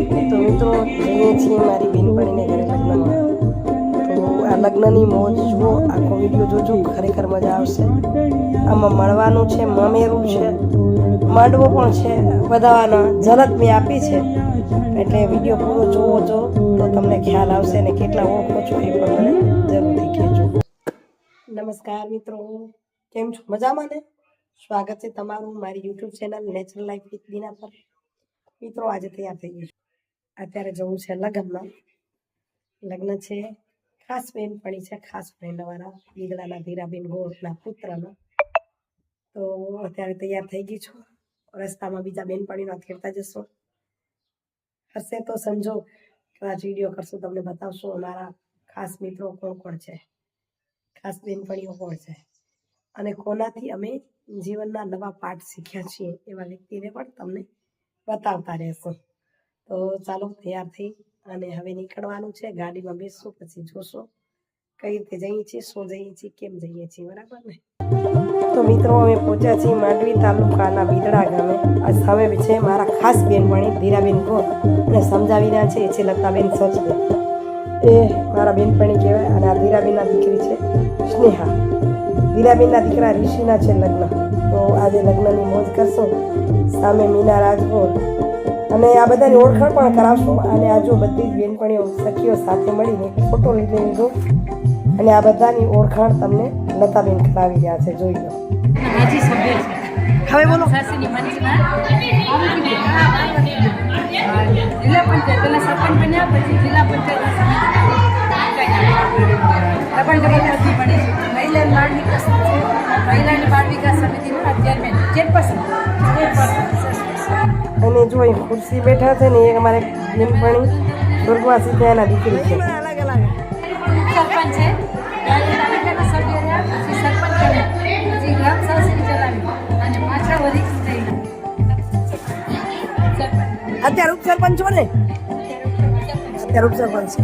તો મિત્રો જઈએ છીએ મારી બેનપણીને ઘરે લગ્નમાં. તો આ લગ્નની મોજ જુઓ, આખો વિડીયો જોજો, ખરેખર મજા આવશે. આમાં મળવાનું છે, મામેરું છે, માંડવો પણ છે, બધાના ઝલક મેં આપી છે. એટલે વિડીયો પૂરો જોવો છો તો તમને ખ્યાલ આવશે અને કેટલા ઓળખો છો એ પણ મને જરૂરથી કહેજો. નમસ્કાર મિત્રો, કેમ છો? મજામાં ને? સ્વાગત છે તમારું મારી YouTube channel natural life with Dina પર. મિત્રો આજે તૈયાર થઈ ગઈ છું. અત્યારે જવું છે લગ્નમાં. લગ્ન છે ખાસ બેનપણી છે, ખાસ ફ્રેન્ડવાળા ગીગડાના ધીરાબેન ગોળના પુત્રના. તો અત્યારે તૈયાર થઈ ગઈ છું. રસ્તામાં બીજા બેનપણીનો ખેડતા જશો. હશે તો સમજો કદાચ વિડીયો કરશું, તમને બતાવશું અમારા ખાસ મિત્રો કોણ કોણ છે, ખાસ બેનપણીઓ કોણ છે અને કોનાથી અમે જીવનના નવા પાઠ શીખ્યા છીએ એવા વ્યક્તિને પણ તમને બતાવતા રહેશું. તો ચાલો તૈયાર થઈ અને હવે નીકળવાનું છે. ગાડીમાં બેસશું, પછી જોશો કઈ રીતે જઈએ છીએ, શું જઈએ છીએ, કેમ જઈએ છીએ, બરાબર ને? તો મિત્રો અમે પહોંચ્યા છીએ માંડવી તાલુકાના બીદડા ગામે. આ સામે છે મારા ખાસ બેનપણી ધીરાબેન ગોળ અને સમજાવી રહ્યા છે એ છે લતાબેન સચદે. એ મારા બેનપણી કહેવાય અને આ ધીરાબેનના દીકરી છે સ્નેહા. ધીરાબેનના દીકરા ઋષિના છે લગ્ન. તો આજે લગ્નની મોજ કરશું. સામે મીના રાજગોર અને આ બધાની ઓળખાણ પણ કરાવશું. અને આ જો બધી જ બેનપણીઓ સખીઓ સાથે મળીને ફોટો લીધો લીધો અને આ બધાની ઓળખાણ તમને લતાબેન કરાવી રહ્યા છે, જોઈ લો. હવે બોલો. જિલ્લા પંચાયત પેલા સરપંચ બન્યા, પછી જિલ્લા પંચાયત મહિલાની બાળ વિકાસ સમિતિના ચેરપર્સન. અને જો એ ખુરશી બેઠા છે ને એ અમારે બેનપણી સ્વર્ગવાસી થયાના દીકરી છે. સરપંચ છે, તાલુકાના સભ્ય રહ્યા, પછી સરપંચ બન્યા, પછી ગ્રામ સભા ચલાવી અને પાછા વધી થઈ. અત્યારે ઉપસરપંચ છો ને? અત્યારે ઉપસરપંચ છે.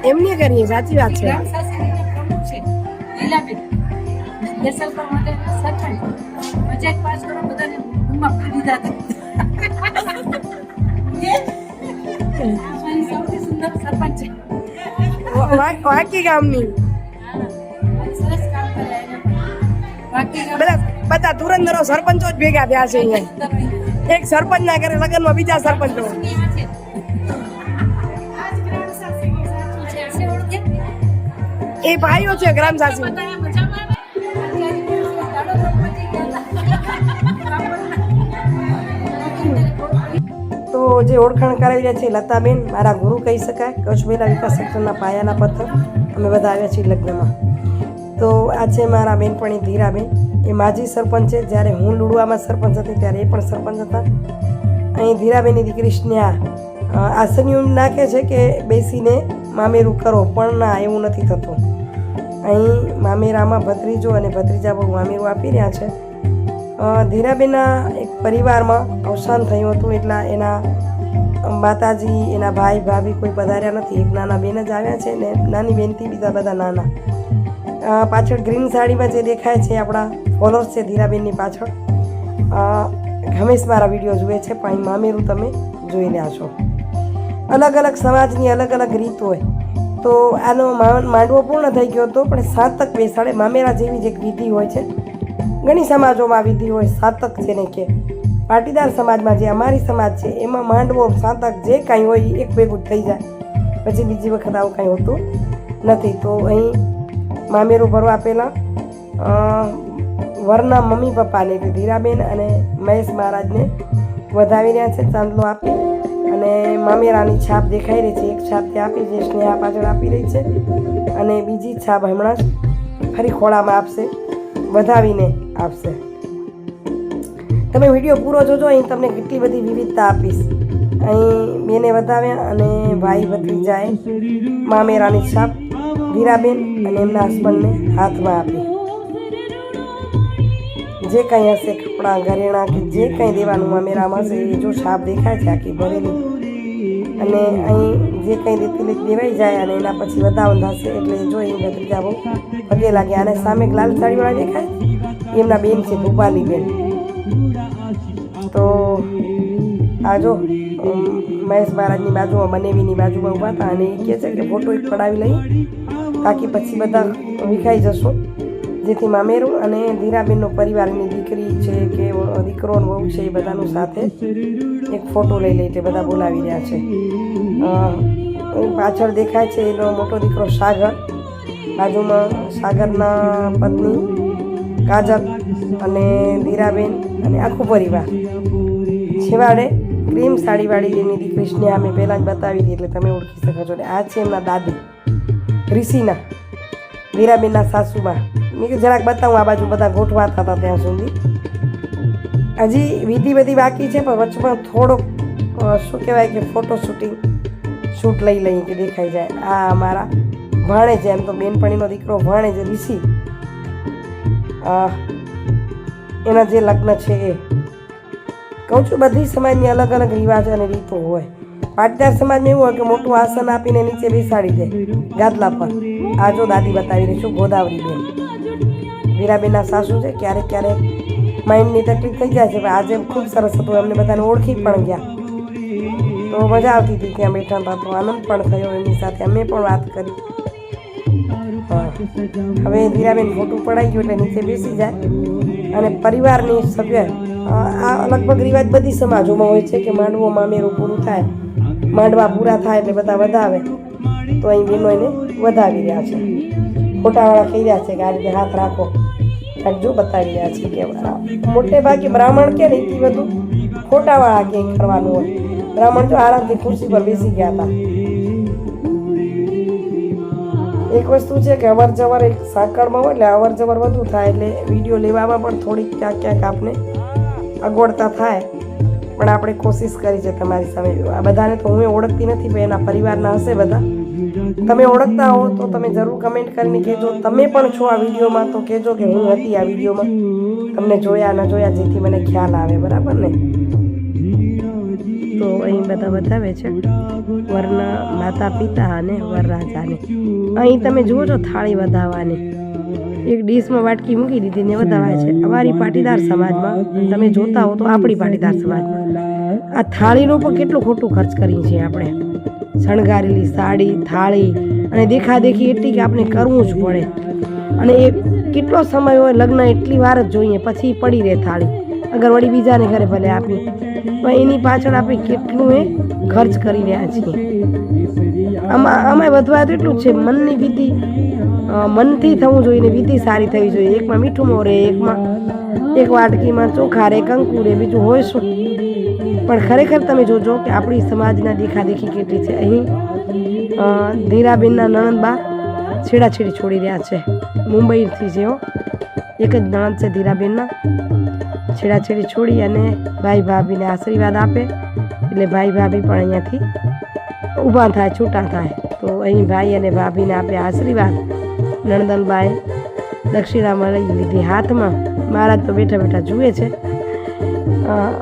એમની કરીએ, સાચી વાત છે. ગ્રામ શાસનના પ્રમુખ છે લીલાબેન. દેસલપર માટે સરપંચ પંચાયત પાસ કરો, બધાને રૂમમાં પાડી દીધા. સૌથી સુંદર સરપંચ છે. વાકી ગામની સરસ કામ કરે એને પણ. બધા ધુરંધરો સરપંચો જ ભેગા થયા છે અહીંયા. એક સરપંચ ના કરે લગ્નમાં બીજા સરપંચો. એ ભાઈઓ છે ગ્રામ શાસન. તો જે ઓળખાણ કરાવી રહ્યા છે લતાબેન મારા ગુરુ કહી શકાય, કચ્છ મહિલા વિકાસ સેક્ટરના પાયાના પથ્થર. અમે બધા આવ્યા છીએ લગ્નમાં. તો આ છે મારા બેનપણી ધીરાબેન. એ માજી સરપંચ છે. જ્યારે હું લુડવામાં સરપંચ હતી ત્યારે એ પણ સરપંચ હતા. અહીં ધીરાબેનની દીકરી સ્નેહા આસનિયું નાખે છે કે બેસીને મામેરું કરો, પણ ના, એવું નથી થતું. અહીં મામેરામાં ભત્રીજો અને ભત્રીજા બહુ મામેરું આપી રહ્યા છે. ધીરાબેનના એક પરિવારમાં અવસાન થયું હતું, એટલે એના માતાજી, એના ભાઈ ભાભી કોઈ પધાર્યા નથી. એક નાના બેન જ આવ્યા છે ને નાની બેનથી બીજા બધા નાના. પાછળ ગ્રીન સાડીમાં જે દેખાય છે આપણા ફોલોઅર્સ છે ધીરાબેનની પાછળ. હંમેશ મારા વિડીયો જુએ છે, પણ અહીં મામેરું તમે જોઈ રહ્યા છો. અલગ અલગ સમાજની અલગ અલગ રીત હોય. તો આનો માંડવો પૂર્ણ થઈ ગયો હતો, પણ સાતક બેસાડે મામેરા જેવી જ એક વિધિ હોય છે. ઘણી સમાજોમાં વિધિ હોય. સાતક જેને કે પાટીદાર સમાજમાં જે અમારી સમાજ છે એમાં માંડવો સાતક જે કાંઈ હોય એક ભેગું થઈ જાય, પછી બીજી વખત આવું કાંઈ હોતું નથી. તો અહીં મામેરું ભરવા પહેલાં વરના મમ્મી પપ્પાને એટલે ધીરાબેન અને મહેશ મહારાજને વધાવી રહ્યા છે ચાંદલો આપી. અને મામેરાની છાપ દેખાઈ રહી છે. એક છાપ ત્યાં આપી છે, સ્નેહા પાછળ આપી રહી છે, અને બીજી છાપ હમણાં જ ફરી ખોળામાં આપશે, વધાવીને આપશે. તમે વિડીયો પૂરો જોજો, અહીં તમને કેટલી બધી વિવિધતા આપીશ. અહીં બેને વધાવ્યા અને ભાઈ ભત્રીજાએ મામેરાની છાપ ધીરાબેન અને એમના હસબન્ડને હાથમાં આપી. જે કંઈ હશે કપડાં ઘરેણાં કે જે કંઈ દેવાનું મામેરામાં હશે એ જો છાપ દેખાય છે આખી ભરેલી. અને અહીં જે કંઈ રીતિ દેવાઈ જાય અને એના પછી વધાવન થશે એટલે જો એ ભત્રીજા બહુ પગે લાગ્યા. અને સામે લાલ સાડીવાળા દેખાય એમના બેન છે ભૂપાલી બેન. તો આ જો મહેશ મહારાજની બાજુમાં બનેવીની બાજુમાં ઊભા હતા અને એ કહે છે કે ફોટો એક પડાવી લઈએ તાકી પછી બધા વિખાઈ જશું, જેથી મામેરું અને ધીરાબેનનો પરિવારની દીકરી છે કે દીકરો ને વહુ છે એ બધાનું સાથે એક ફોટો લઈ લે એટલે બધા બોલાવી રહ્યા છે. પાછળ દેખાય છે એનો મોટો દીકરો સાગર, બાજુમાં સાગરના પત્ની કાજલ અને ધીરાબેન અને આખું પરિવાર. છેવાડે ક્રીમ સાડીવાળી એની દીકરી સ્નેહા મેં પહેલાં જ બતાવી હતી એટલે તમે ઓળખી શકો છો. આ છે એમના દાદી ઋષિના, ધીરાબેનના સાસુમાં. મેં કે જરાક બતાવું આ બાજુ બધા ગોઠવાતા હતા ત્યાં સુધી. હજી વિધિ બધી બાકી છે પણ વચમાં થોડોક શું કહેવાય કે ફોટો શૂટ લઈ લઈએ કે દેખાઈ જાય. આ અમારા ભાણે છે, એમ તો બેનપણીનો દીકરો ભાણે છે ઋષિ, એના જે લગ્ન છે એ. કહું છું બધી સમાજની અલગ અલગ રિવાજ અને રીતો હોય. પાટીદાર સમાજમાં એવું હોય કે મોટું આસન આપીને નીચે બેસાડી દે ગાદલા પર. આ જો દાદી બતાવી રહી છું, ગોદાવરીબેન વીરાબેનના સાસુ છે. ક્યારેક ક્યારેક માઇન્ડની તકલીફ થઈ જાય છે પણ આજે ખૂબ સરસ હતું, એમને બધાને ઓળખી પણ ગયા તો મજા આવતી હતી. ત્યાં બેઠા હતા તો આનંદ પણ થયો એમની સાથે, અમે પણ વાત કરી. હવે ધીરાબેન ફોટો પડાઈ ગયો એટલે નીચે બેસી જાય અને પરિવારની સભ્ય. આ લગભગ રિવાજ બધી સમાજોમાં હોય છે કે માંડવો મામેરું પૂરું થાય, માંડવા પૂરા થાય એટલે બધા વધાવે. તો અહીં બહેનો એને વધાવી રહ્યા છે. ફોટાવાળા કહી રહ્યા છે કે આ રીતે હાથ રાખો, જો બતાવી રહ્યા છે કે મોટે ભાગે બ્રાહ્મણ કે નહીં બધું ફોટાવાળા કે કરવાનું હોય. બ્રાહ્મણ જો આરામથી ખુરશી પર બેસી ગયા હતા. એક વસ્તુ છે કે અવર જવર એક સાંકળમાં હોય એટલે અવર જવર વધુ થાય એટલે વિડીયો લેવામાં પણ થોડીક ક્યાંક ક્યાંક આપને અગવડતા થાય, પણ આપણે કોશિશ કરી છે તમારી સામે. આ બધાને તો હું ઓળખતી નથી પણ એના પરિવારના હશે બધા. તમે ઓળખતા હો તો તમે જરૂર કમેન્ટ કરીને કહેજો. તમે પણ છો આ વિડીયોમાં તો કહેજો કે હું હતી આ વિડીયોમાં, તમને જોયા ન જોયા, જેથી મને ખ્યાલ આવે. બરાબર ને? તો અહીં બધા બતાવે છે વરના માતા પિતા અને વરરાજાને. અહીં તમે જુઓ છો થાળી વધાવવાની, એક ડીશમાં વાટકી મૂકી દીધી ને વધાવાય છે. અમારી પાટીદાર સમાજમાં તમે જોતા હો તો આપણી પાટીદાર સમાજમાં આ થાળીનો પણ કેટલું ખોટું ખર્ચ કરીએ છીએ આપણે. શણગારેલી સાડી, થાળી અને દેખાદેખી એટલી કે આપણે કરવું જ પડે. અને એ કેટલો સમય હોય લગ્ન એટલી વાર જ જોઈએ, પછી પડી રહે થાળી. અગર વળી બીજાને ઘરે ભલે આપી પણ એની પાછળ આપણે કેટલું એ ખર્ચ કરી રહ્યા છીએ. આમાં વધવા તો એટલું જ છે, મનની વિધિ મનથી થવું જોઈએ ને વિધિ સારી થવી જોઈએ. એકમાં મીઠું મોરે, એકમાં એક વાટકીમાં ચોખા રે, કંકુ રે, બીજું હોય શું. પણ ખરેખર તમે જોજો કે આપણી સમાજના દેખાદેખી કેટલી છે. અહીં ધીરાબેનના નણંદબા છેડાછેડી છોડી રહ્યા છે. મુંબઈથી છે હો, એક જ નણંદ છે ધીરાબેનના. છેડાછેડી છોડી અને ભાઈ ભાભીને આશીર્વાદ આપે એટલે ભાઈ ભાભી પણ અહીંયાથી ઊભા થાય, છૂટા થાય. તો અહીં ભાઈ અને ભાભીને આપે આશીર્વાદ. નણંદનબાએ દક્ષિણા મળી લીધી હાથમાં. મહારાજ તો બેઠા બેઠા જુએ છે.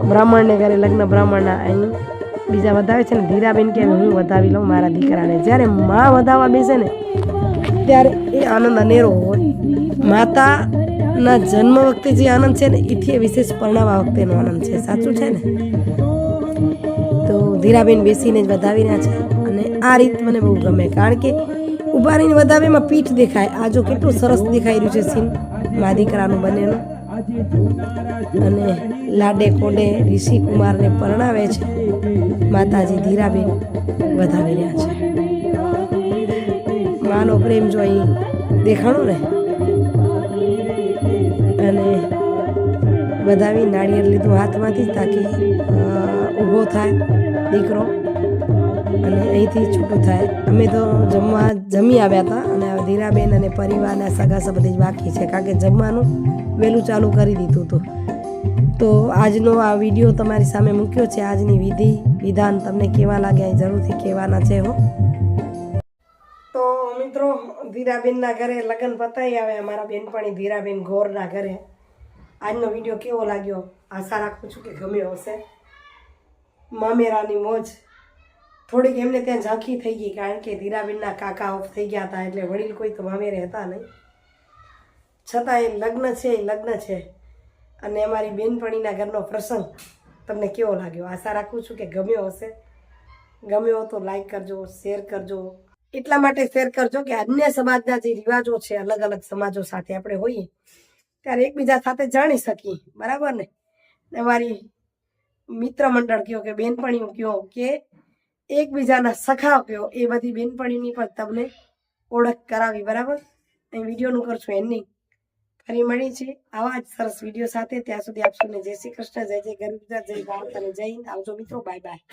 બ્રાહ્મણને ઘરે લગ્ન બ્રાહ્મણના અહીં બીજા વધાવે છે ને ધીરાબેન કે હું વધાવી લઉં મારા દીકરાને. જ્યારે મા વધાવવા બેસે ને ત્યારે એ આનંદ અનેરો હોય. માતાના જન્મ વખતે જે આનંદ છે ને એથી વિશેષ પરણાવા વખતેનો આનંદ છે. સાચું છે ને? તો ધીરાબેન બેસીને જ વધાવી રહ્યા છે અને આ રીત મને બહુ ગમે, કારણ કે ઊભા રહીને વધાવેમાં પીઠ દેખાય. આ જો કેટલું સરસ દેખાઈ રહ્યું છે સીન મા દીકરાનું બંનેનું. અને લાડે કોડે ઋષિ કુમારને પરણાવે છે. માતાજી ધીરાબેન વધાવી રહ્યા છે. માનો પ્રેમ જો અહીં દેખાણો ને. અને વધાવી નાળિયેર લીધું હાથમાંથી તાકી ઊભો થાય દીકરો અને અહીંથી છૂટું થાય. અમે તો જમી આવ્યા હતા અને ધીરાબેન અને પરિવારના સગા સંબંધી જ બાકી છે, કારણ કે જમવાનું વહેલું ચાલુ કરી દીધું હતું. તો આજનો આ વિડીયો તમારી સામે મૂક્યો છે. આજની વિધિ વિધાન તમને કેવા લાગ્યા એ જરૂરથી કહેવાના છે હો. તો મિત્રો ધીરાબેનના ઘરે લગ્ન પતાવી આવે અમારા બેનપણી ધીરાબેન ગોરના ઘરે. આજનો વિડીયો કેવો લાગ્યો આશા રાખું છું કે ગમ્યો હશે. મામેરાની મોજ થોડીક એમને ત્યાં ઝાંખી થઈ ગઈ, કારણ કે ધીરાબેનના કાકા ઓફ થઈ ગયા હતા એટલે વડીલ કોઈ તો મામેરે હતા નહીં. છતાં એ લગ્ન છે અને અમારી બેનપણીના ઘરનો પ્રસંગ તમને કેવો લાગ્યો. આશા રાખું છું કે ગમ્યો હશે. ગમ્યો તો લાઈક કરજો, શેર કરજો. એટલા માટે શેર કરજો કે અન્ય સમાજના જે રિવાજો છે, અલગ અલગ સમાજો સાથે આપણે હોઈએ ત્યારે એકબીજા સાથે જાણી શકીએ. બરાબર ને? તમારી મિત્ર મંડળ કયો કે બેનપણીઓ કયો કે એકબીજાના સખા કયો, એ બધી બેનપણીની પણ તમને ઓળખ કરાવી. બરાબર? અહીં વિડીયોનું કરશું એન્ડિંગ. ફરી મળી છે આવા જ સરસ વિડીયો સાથે. ત્યાં સુધી આપ સૌને જય શ્રી કૃષ્ણ, જય જય ગરુડ, જય ભારત અને જય હિન્દ. આવજો મિત્રો, બાય બાય.